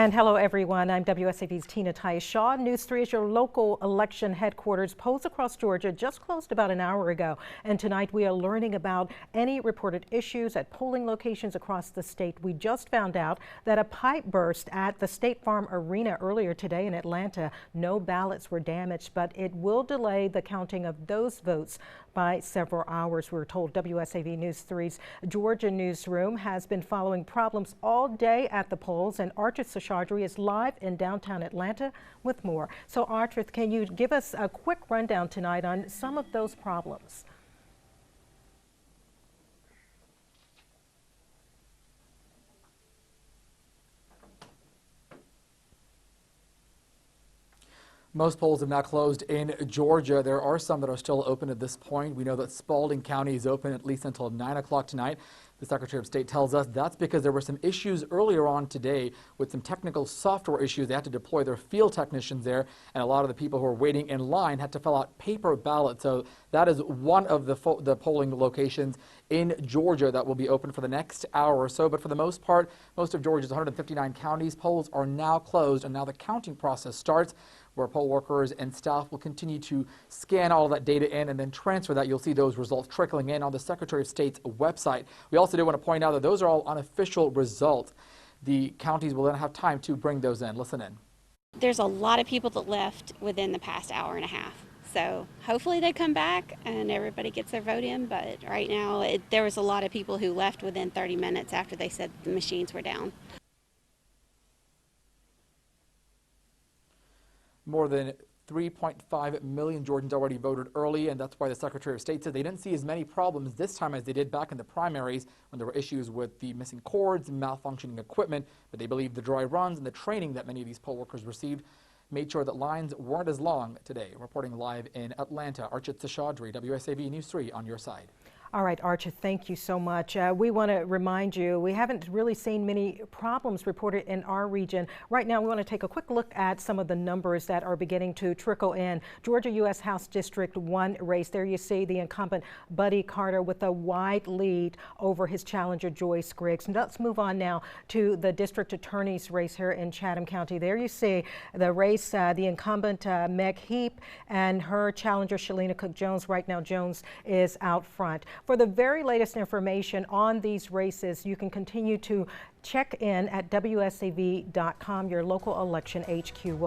And hello, everyone. I'm WSAV's Tina Tyus-Shaw. News 3 is your local election headquarters. Polls across Georgia just closed about an hour ago. And tonight we are learning about any reported issues at polling locations across the state. We just found out that a pipe burst at the State Farm Arena earlier today in Atlanta. No ballots were damaged, but it will delay the counting of those votes by several hours. We're told WSAV News 3's Georgia newsroom has been following problems all day at the polls, and Archith Seshadri is live in downtown Atlanta with more. So Archith, can you give us a quick rundown tonight on some of those problems? Most polls have now closed in Georgia. There are some that are still open at this point. We know that Spalding County is open at least until 9 o'clock tonight. The Secretary of State tells us that's because there were some issues earlier on today with some technical software issues. They had to deploy their field technicians there, and a lot of the people who were waiting in line had to fill out paper ballots. So that is one of the polling locations in Georgia that will be open for the next hour or so. But for the most part, most of Georgia's 159 counties, polls are now closed, and now the counting process starts, where poll workers and staff will continue to scan all of that data in and then transfer that. You'll see those results trickling in on the Secretary of State's website. We also do want to point out that those are all unofficial results. The counties will then have time to bring those in. Listen in. There's a lot of people that left within the past hour and a half. So hopefully they come back and everybody gets their vote in. But right now, there was a lot of people who left within 30 minutes after they said the machines were down. More than 3.5 million Georgians already voted early, and that's why the Secretary of State said they didn't see as many problems this time as they did back in the primaries when there were issues with the missing cords and malfunctioning equipment. But they believe the dry runs and the training that many of these poll workers received made sure that lines weren't as long today. Reporting live in Atlanta, Archith Seshadri, WSAV News 3 on your side. All right, Archith, thank you so much. We want to remind you, we haven't really seen many problems reported in our region. Right now, we want to take a quick look at some of the numbers that are beginning to trickle in. Georgia U.S. House District 1 race. There you see the incumbent Buddy Carter with a wide lead over his challenger Joyce Griggs. And let's move on now to the district attorney's race here in Chatham County. There you see the race, the incumbent Meg Heap and her challenger Shalina Cook-Jones. Right now, Jones is out front. For the very latest information on these races, you can continue to check in at WSAV.com, your local election HQ.